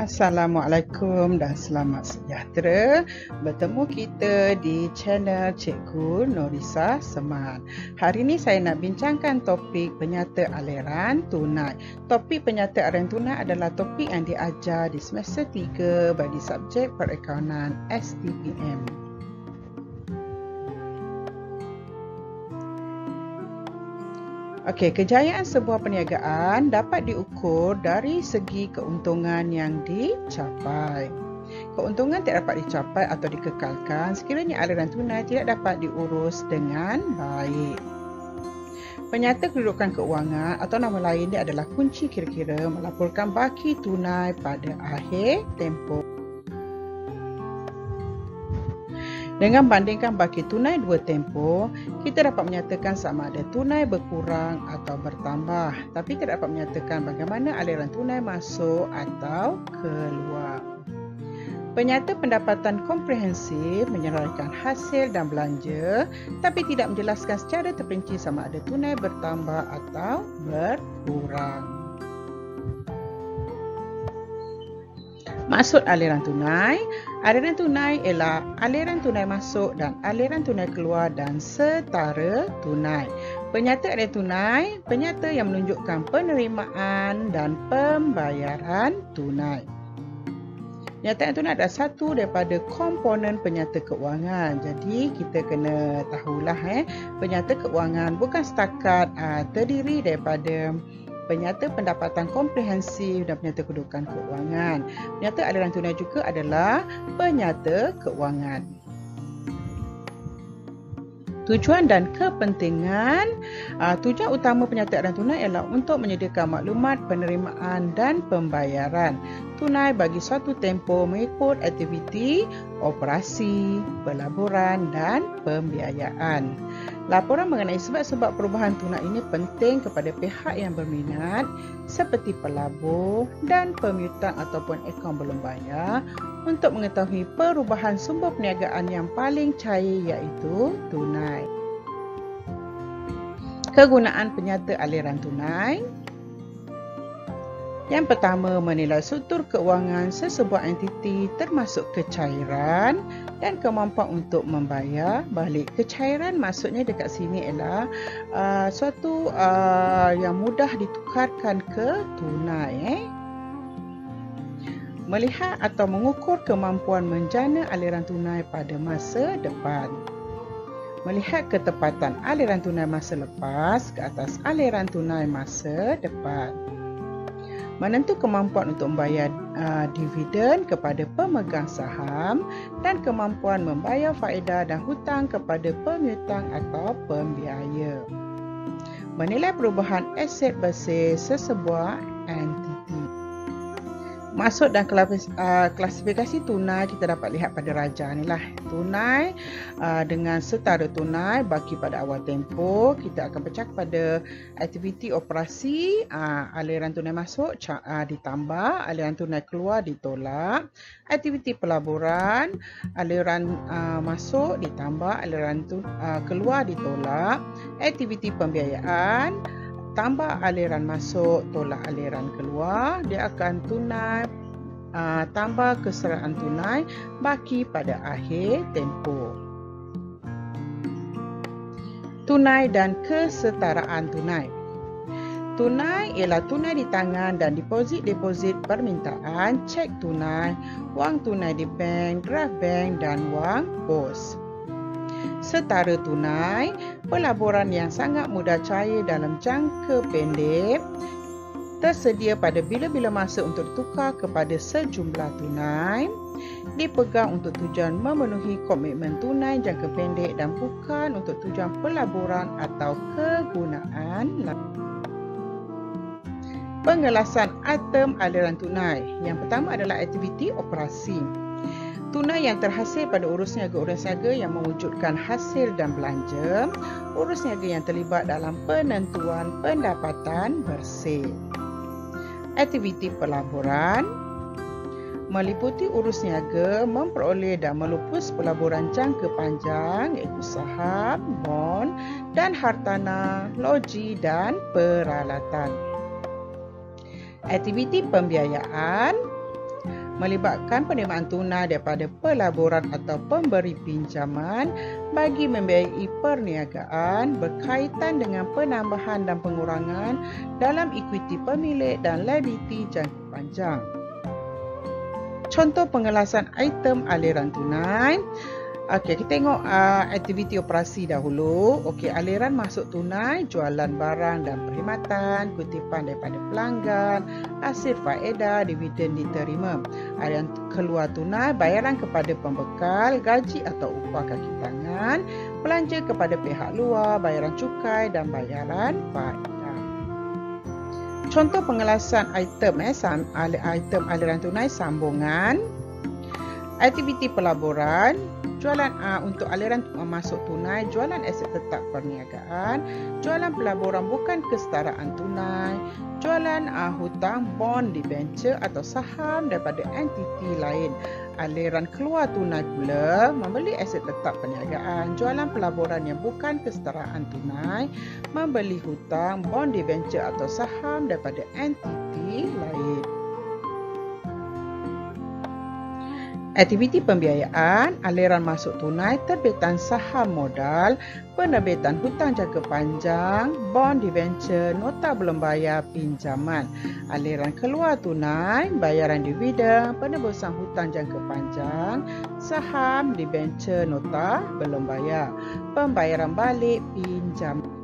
Assalamualaikum dan selamat sejahtera. Bertemu kita di channel Cikgu Norisa Seman. Hari ini saya nak bincangkan topik penyata aliran tunai. Topik penyata aliran tunai adalah topik yang diajar di semester 3 bagi subjek perakaunan STPM. Okey, kejayaan sebuah perniagaan dapat diukur dari segi keuntungan yang dicapai. Keuntungan tidak dapat dicapai atau dikekalkan sekiranya aliran tunai tidak dapat diurus dengan baik. Penyata kedudukan keuangan atau nama lain dia adalah kunci kira-kira melaporkan baki tunai pada akhir tempoh. Dengan bandingkan baki tunai dua tempoh, kita dapat menyatakan sama ada tunai berkurang atau bertambah, tapi tidak dapat menyatakan bagaimana aliran tunai masuk atau keluar. Penyata pendapatan komprehensif menyeraikan hasil dan belanja, tapi tidak menjelaskan secara terperinci sama ada tunai bertambah atau berkurang. Maksud aliran tunai. Aliran tunai ialah aliran tunai masuk dan aliran tunai keluar dan setara tunai. Penyata aliran tunai, penyata yang menunjukkan penerimaan dan pembayaran tunai. Penyataan tunai adalah satu daripada komponen penyata keuangan. Jadi kita kena tahulah penyata keuangan bukan setakat terdiri daripada penyata pendapatan komprehensif dan penyata kedudukan keuangan. Penyata aliran tunai juga adalah penyata keuangan. Tujuan dan kepentingan. Tujuan utama penyata aliran tunai ialah untuk menyediakan maklumat penerimaan dan pembayaran tunai bagi suatu tempoh mengikut aktiviti, operasi, pelaburan dan pembiayaan. Laporan mengenai sebab-sebab perubahan tunai ini penting kepada pihak yang berminat seperti pelabur dan pemiutang ataupun akaun belum bayar untuk mengetahui perubahan sumber perniagaan yang paling cair iaitu tunai. Kegunaan penyata aliran tunai. Yang pertama, menilai struktur keuangan sesebuah entiti termasuk kecairan dan kemampuan untuk membayar balik. Kecairan maksudnya dekat sini ialah suatu yang mudah ditukarkan ke tunai. Melihat atau mengukur kemampuan menjana aliran tunai pada masa depan. Melihat ketepatan aliran tunai masa lepas ke atas aliran tunai masa depan. Menentu kemampuan untuk membayar dividen kepada pemegang saham dan kemampuan membayar faedah dan hutang kepada pemiutang atau pembiaya. Menilai perubahan aset bersih sesebuah entiti. Maksud dan klasifikasi tunai kita dapat lihat pada raja ni lah. Tunai dengan setara tunai baki pada awal tempoh. Kita akan pecah kepada aktiviti operasi, aliran tunai masuk ditambah, aliran tunai keluar ditolak. Aktiviti pelaburan, aliran masuk ditambah, aliran keluar ditolak. Aktiviti pembiayaan, tambah aliran masuk, tolak aliran keluar, dia akan tunai tambah keseraan tunai baki pada akhir tempoh. Tunai dan kesetaraan tunai. Tunai ialah tunai di tangan dan deposit permintaan, cek tunai, wang tunai di bank, draft bank dan wang pos. Setara tunai, pelaburan yang sangat mudah cair dalam jangka pendek, tersedia pada bila-bila masa untuk ditukar kepada sejumlah tunai, dipegang untuk tujuan memenuhi komitmen tunai jangka pendek dan bukan untuk tujuan pelaburan atau kegunaan lain. Pengelasan item aliran tunai. Yang pertama adalah aktiviti operasi. Tunai yang terhasil pada urus niaga yang mewujudkan hasil dan belanja, urus niaga yang terlibat dalam penentuan pendapatan bersih. Aktiviti pelaburan meliputi urus niaga memperoleh dan melupus pelaburan jangka panjang iaitu saham, bond dan hartanah, loji dan peralatan. Aktiviti pembiayaan melibatkan penerimaan tunai daripada pelaburan atau pemberi pinjaman bagi membiayai perniagaan berkaitan dengan penambahan dan pengurangan dalam ekuiti pemilik dan liability jangka panjang. Contoh pengelasan item aliran tunai. Okey, kita tengok aktiviti operasi dahulu. Okey, aliran masuk tunai, jualan barang dan perkhidmatan, kutipan daripada pelanggan, hasil faedah, dividen diterima. Aliran keluar tunai, bayaran kepada pembekal, gaji atau upah kaki tangan, belanja kepada pihak luar, bayaran cukai dan bayaran faedah. Contoh pengelasan item aliran tunai sambungan. Aktiviti pelaburan, jualan untuk aliran masuk tunai, jualan aset tetap perniagaan, jualan pelaburan bukan kesetaraan tunai, jualan hutang, bond, debenture atau saham daripada entiti lain. Aliran keluar tunai pula, membeli aset tetap perniagaan, jualan pelaburan yang bukan kesetaraan tunai, membeli hutang, bond, debenture atau saham daripada entiti lain. Aktiviti pembiayaan, aliran masuk tunai, terbitan saham modal, penerbitan hutang jangka panjang, bond debenture, nota belum bayar pinjaman. Aliran keluar tunai, bayaran dividen, penebusan hutang jangka panjang, saham, debenture, nota belum bayar, pembayaran balik pinjaman.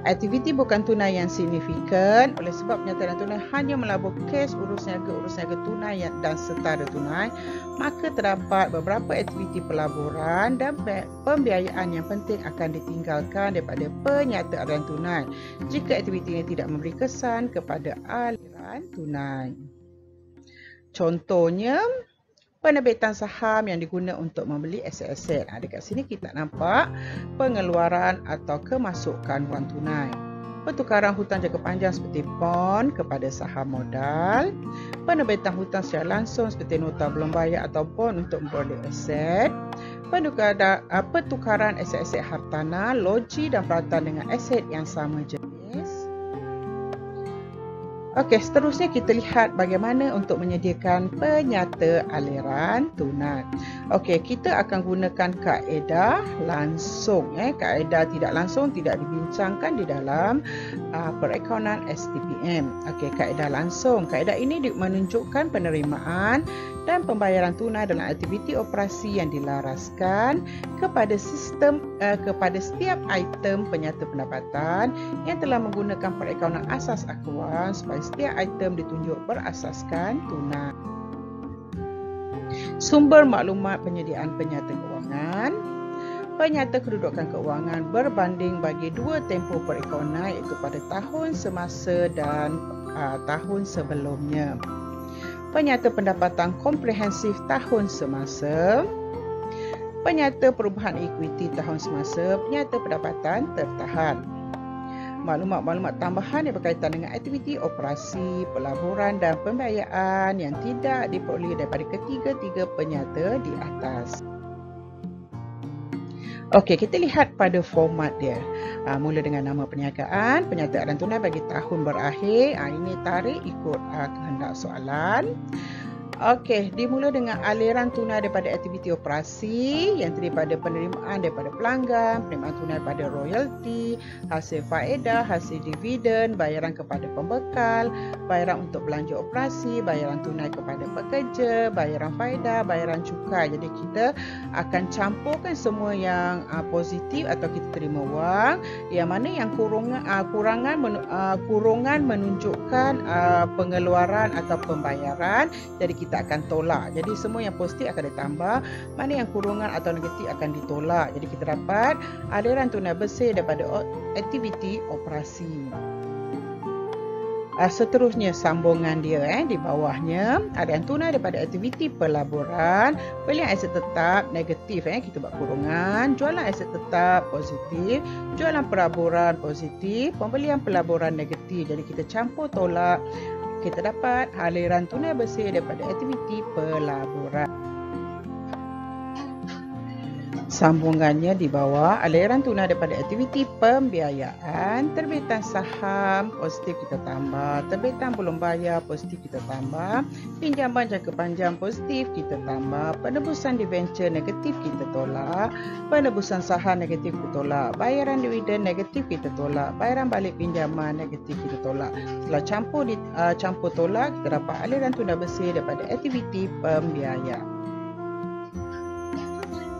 Aktiviti bukan tunai yang signifikan oleh sebab penyataan tunai hanya melabur kes urus niaga tunai dan setara tunai, maka terdapat beberapa aktiviti pelaburan dan pembiayaan yang penting akan ditinggalkan daripada penyataan tunai jika aktiviti ini tidak memberi kesan kepada aliran tunai. Contohnya, penerbitan saham yang digunakan untuk membeli aset-aset. Dekat sini kita nampak pengeluaran atau kemasukan wang tunai. Pertukaran hutang jangka panjang seperti bond kepada saham modal. Penerbitan hutang secara langsung seperti nota belum bayar atau bond untuk membeli aset. Pertukaran aset-aset hartanah, loji dan peralatan dengan aset yang sama jenis. Okey, seterusnya kita lihat bagaimana untuk menyediakan penyata aliran tunai. Okey, kita akan gunakan kaedah langsung. Kaedah tidak langsung tidak dibincangkan di dalam perakaunan STPM. Okey, kaedah langsung. Kaedah ini menunjukkan penerimaan dan pembayaran tunai dalam aktiviti operasi yang dilaraskan kepada kepada setiap item penyata pendapatan yang telah menggunakan perakaunan asas akuan supaya setiap item ditunjuk berasaskan tunai. Sumber maklumat penyediaan penyata kewangan. Penyata kedudukan kewangan berbanding bagi dua tempoh perakaunan iaitu pada tahun semasa dan tahun sebelumnya. Penyata pendapatan komprehensif tahun semasa. Penyata perubahan ekuiti tahun semasa, penyata pendapatan tertahan. Maklumat-maklumat tambahan yang berkaitan dengan aktiviti operasi, pelaburan dan pembiayaan yang tidak diperoleh daripada ketiga-tiga penyata di atas. Okey, kita lihat pada format dia. Mula dengan nama perniagaan, penyata aliran tunai bagi tahun berakhir. Ini tarikh ikut kehendak soalan. Okey, dimula dengan aliran tunai daripada aktiviti operasi yang terdiri pada penerimaan daripada pelanggan, penerimaan tunai pada royalti, hasil faedah, hasil dividen, bayaran kepada pembekal, bayaran untuk belanja operasi, bayaran tunai kepada pekerja, bayaran faedah, bayaran cukai. Jadi kita akan campurkan semua yang positif atau kita terima wang, yang mana yang kurungan menunjukkan pengeluaran atau pembayaran. Jadi kita akan tolak. Jadi semua yang positif akan ditambah, mana yang kurungan atau negatif akan ditolak. Jadi kita dapat aliran tunai bersih daripada aktiviti operasi. Seterusnya sambungan dia di bawahnya, aliran tunai daripada aktiviti pelaburan, pembelian aset tetap negatif, kita buat kurungan, jualan aset tetap positif, jualan pelaburan positif, pembelian pelaburan negatif. Jadi kita campur tolak, kita dapat aliran tunai bersih daripada aktiviti pelaburan. Sambungannya di bawah, aliran tunai daripada aktiviti pembiayaan, terbitan saham, positif kita tambah, terbitan belum bayar, positif kita tambah, pinjaman jangka panjang, positif kita tambah, penebusan debenture, negatif kita tolak, penebusan saham, negatif kita tolak, bayaran dividen, negatif kita tolak, bayaran balik pinjaman, negatif kita tolak. Setelah campur tolak, kita dapat aliran tunai bersih daripada aktiviti pembiayaan.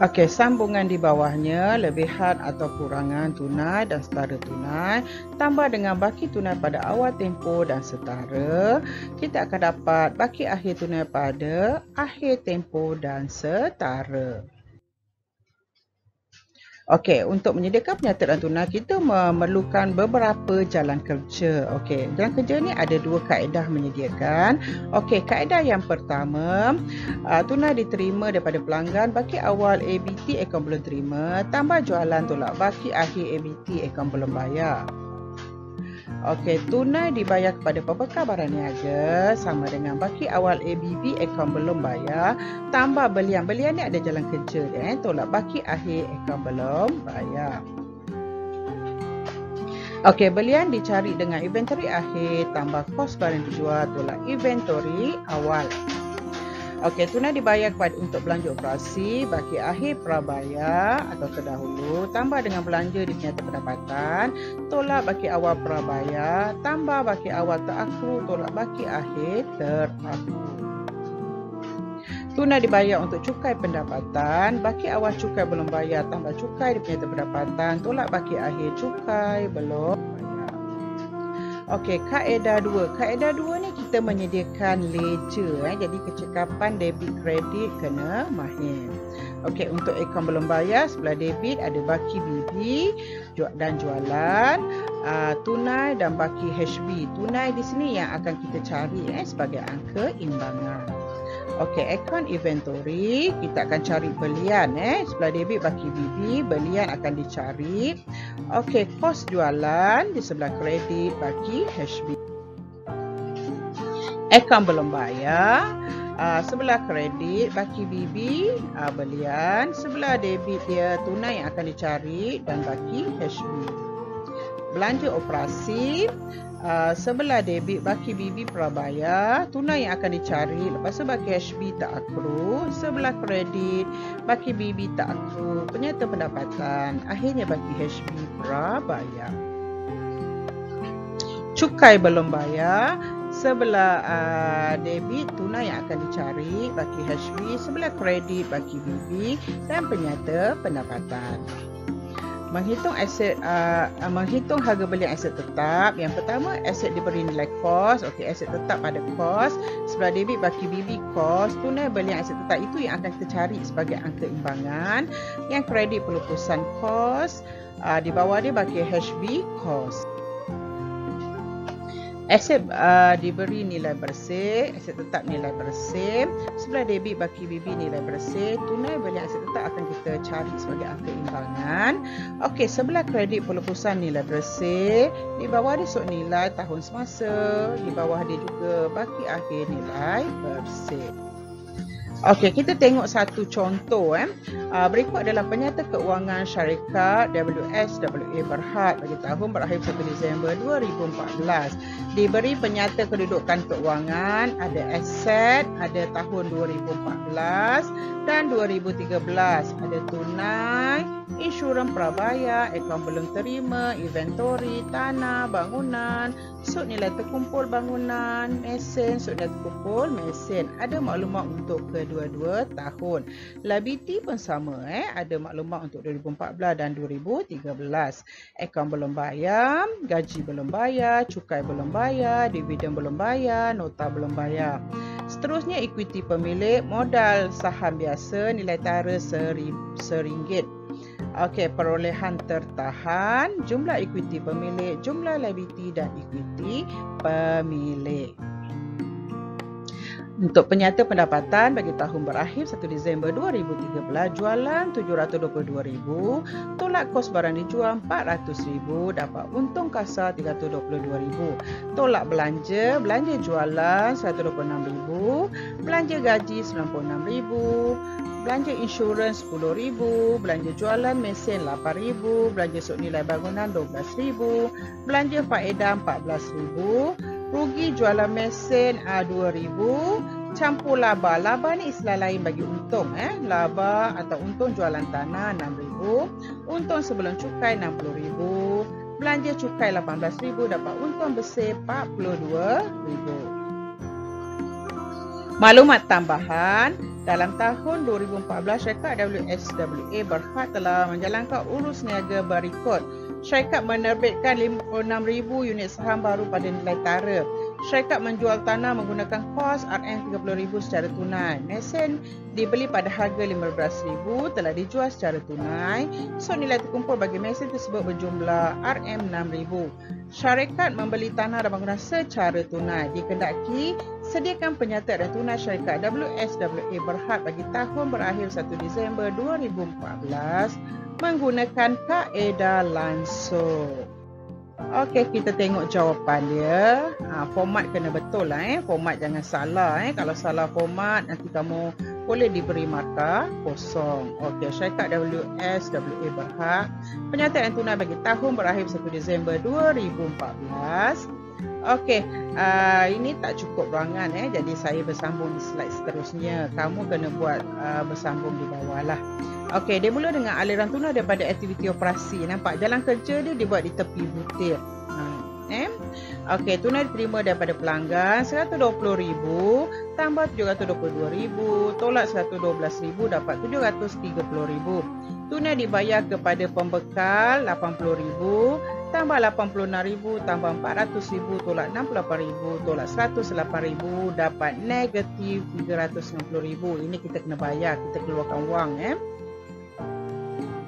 Okey, sambungan di bawahnya, lebihan atau kurangan tunai dan setara tunai, tambah dengan baki tunai pada awal tempoh dan setara, kita akan dapat baki akhir tunai pada akhir tempoh dan setara. Okey, untuk menyediakan penyataan tunai, kita memerlukan beberapa jalan kerja. Okey, jalan kerja ni ada dua kaedah menyediakan. Okey, kaedah yang pertama, tunai diterima daripada pelanggan, baki awal ABT akaun belum terima, tambah jualan tolak baki akhir ABT akaun belum bayar. Okey, tunai dibayar kepada pembekal barang niaga sama dengan baki awal ABB akaun belum bayar, tambah belian. Belian ni ada jalan kerja dia, tolak baki akhir akaun belum bayar. Okey, belian dicari dengan inventory akhir, tambah kos barang dijual, tolak inventory awal. Okey, tunai dibayar untuk belanja operasi, baki akhir prabayar atau terdahulu, tambah dengan belanja di penyata pendapatan, tolak baki awal prabayar, tambah baki awal terakhir, tolak baki akhir terakhir. Tunai dibayar untuk cukai pendapatan, baki awal cukai belum bayar, tambah cukai di penyata pendapatan, tolak baki akhir cukai belum bayar. Okey, kaedah 2. Kaedah 2 ni kita menyediakan ledger. Jadi kecekapan debit kredit kena mahir. Okey, untuk akaun belum bayar, sebelah debit ada baki BB dan jualan, tunai dan baki HB. Tunai di sini yang akan kita cari sebagai angka imbangan. Okey, akaun inventory, kita akan cari belian. Sebelah debit baki BB, belian akan dicari. Okey, kos jualan di sebelah kredit baki HB. Akaun belum bayar, sebelah kredit baki BB, belian. Sebelah debit dia tunai yang akan dicari dan baki HB. Belanja operasi, sebelah debit baki BB prabayar, tunai yang akan dicari, lepas tu baki HB tak akru, sebelah kredit baki BB tak akru, penyata pendapatan, akhirnya baki HB prabayar. Cukai belum bayar, sebelah debit tunai yang akan dicari baki HB, sebelah kredit baki BB dan penyata pendapatan. Menghitung aset, menghitung harga belian aset tetap. Yang pertama, aset diberi nilai kos. Okey, aset tetap ada kos. Sebelah debit baki BB kos. Tunai belian aset tetap itu yang akan kita cari sebagai angka imbangan. Yang kredit pelupusan kos. Di bawah dia baki HB kos. Aset diberi nilai bersih, aset tetap nilai bersih. Sebelah debit baki BB nilai bersih, tunai belian aset tetap akan kita cari sebagai angka imbangan. Okey, sebelah kredit pelupusan nilai bersih, di bawah dia sok nilai tahun semasa, di bawah dia juga baki akhir nilai bersih. Okey, kita tengok satu contoh. Berikut adalah penyata keuangan syarikat WSWA Berhad bagi tahun berakhir 1 Disember 2014. Diberi penyata kedudukan keuangan, ada aset, ada tahun 2014 dan 2013, ada tunai, insurans prabayar, akaun belum terima, inventory, tanah, bangunan, sud nilai terkumpul bangunan, mesin, sud nilai terkumpul mesin. Ada maklumat untuk kedua-dua tahun. Liability pun sama, ada maklumat untuk 2014 dan 2013. Akaun belum bayar, gaji belum bayar, cukai belum bayar, dividen belum bayar, nota belum bayar. Seterusnya, equity pemilik, modal saham biasa, nilai tara RM1. Okey, perolehan tertahan, jumlah equity pemilik, jumlah liability dan equity pemilik. Untuk penyata pendapatan bagi tahun berakhir 1 Disember 2013, jualan RM722,000, tolak kos barang dijual RM400,000, dapat untung kasar RM322,000. Tolak belanja jualan RM126,000, belanja gaji RM96,000, belanja insurans RM10,000, belanja jualan mesin RM8,000, belanja sok nilai bangunan RM12,000, belanja faedah RM14,000, rugi jualan mesin RM2,000, campur laba. Laba ni istilah lain bagi untung. Laba atau untung jualan tanah RM6,000, untung sebelum cukai RM60,000, belanja cukai RM18,000, dapat untung bersih RM42,000. Maklumat tambahan, dalam tahun 2014, syarikat WSWA Berhad telah menjalankan urus niaga berikut. Syarikat menerbitkan 56,000 unit saham baru pada nilai tara. Syarikat menjual tanah menggunakan kos RM30,000 secara tunai. Mesin dibeli pada harga RM15,000, telah dijual secara tunai. Sok nilai terkumpul bagi mesin tersebut berjumlah RM6,000. Syarikat membeli tanah dan bangunan secara tunai. Dikendaki sediakan penyataan tunai syarikat WSWA Berhad bagi tahun berakhir 1 Disember 2014 menggunakan kaedah langsung. Okey, kita tengok jawapan dia. Format kena betul lah. Format jangan salah. Kalau salah format, nanti kamu boleh diberi markah kosong. Okey, syarikat WSWA Berhad, penyataan tunai bagi tahun berakhir 1 Disember 2014. Okey, ini tak cukup ruangan jadi saya bersambung di slide seterusnya. Kamu kena buat bersambung di bawah lah. Okey, dia mula dengan aliran tunai daripada aktiviti operasi. Nampak jalan kerja dia dibuat di tepi butir. Okey, tunai diterima daripada pelanggan RM120,000 tambah RM722,000, tolak RM112,000, dapat RM730,000. Tunai dibayar kepada pembekal RM80,000 tambah RM86,000 tambah RM400,000, tolak RM68,000, tolak RM108,000, dapat negatif RM360,000. Ini kita kena bayar, kita keluarkan wang.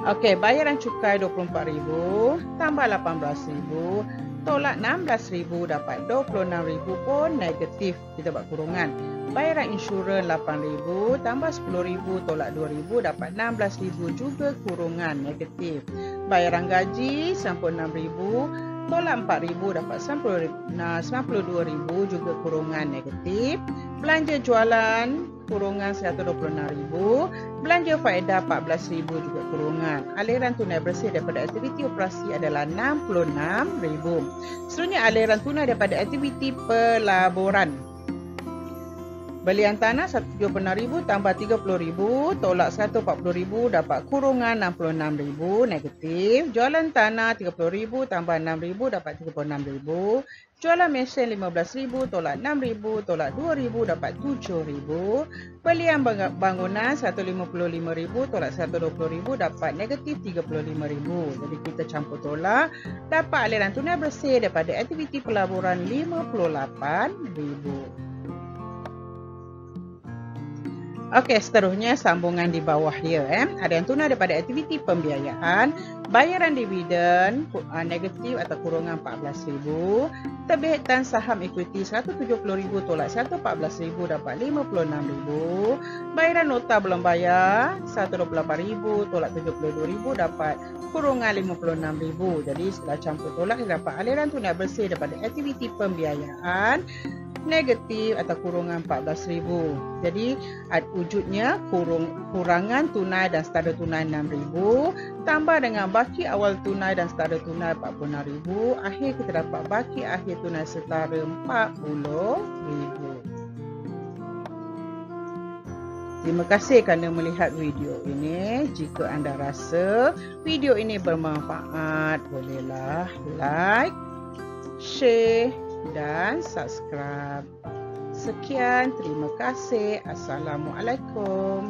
Okey, bayaran cukai RM24,000 tambah RM18,000, tolak RM16,000, dapat RM26,000 pun negatif, kita buat kurungan. Bayaran insurans RM8,000 tambah RM10,000, tolak RM2,000, dapat RM16,000 juga kurungan negatif. Bayaran gaji RM96,000, tolak RM4,000, dapat RM92,000 juga kurungan negatif. Belanja jualan kurungan RM126,000, belanja faedah RM14,000 juga kurungan. Aliran tunai bersih daripada aktiviti operasi adalah RM66,000. Seterusnya aliran tunai daripada aktiviti pelaburan. Belian tanah RM176,000 tambah RM30,000, tolak RM140,000, dapat kurungan RM66,000 negatif. Jualan tanah RM30,000 tambah RM6,000, dapat RM36,000. Jualan mesin RM15,000, tolak RM6,000, tolak RM2,000, dapat RM7,000. Belian bangunan RM155,000, tolak RM120,000, dapat negatif RM35,000. Jadi kita campur tolak, dapat aliran tunai bersih daripada aktiviti pelaburan RM58,000. Okey, seterusnya sambungan di bawah dia. Ada yang tunai daripada aktiviti pembiayaan, bayaran dividen negatif atau kurungan RM14,000, terbitan saham equity RM170,000, tolak RM114,000, dapat RM56,000, bayaran nota belum bayar RM128,000, tolak RM72,000, dapat kurungan RM56,000. Jadi setelah campur tolak, dapat aliran tunai bersih daripada aktiviti pembiayaan negatif atau kurungan RM14,000. Jadi wujudnya kurangan tunai dan setara tunai RM6,000 tambah dengan baki awal tunai dan setara tunai RM46,000. Akhir kita dapat baki akhir tunai setara RM40,000. Terima kasih kerana melihat video ini. Jika anda rasa video ini bermanfaat, bolehlah like, share dan subscribe. Sekian, terima kasih. Assalamualaikum.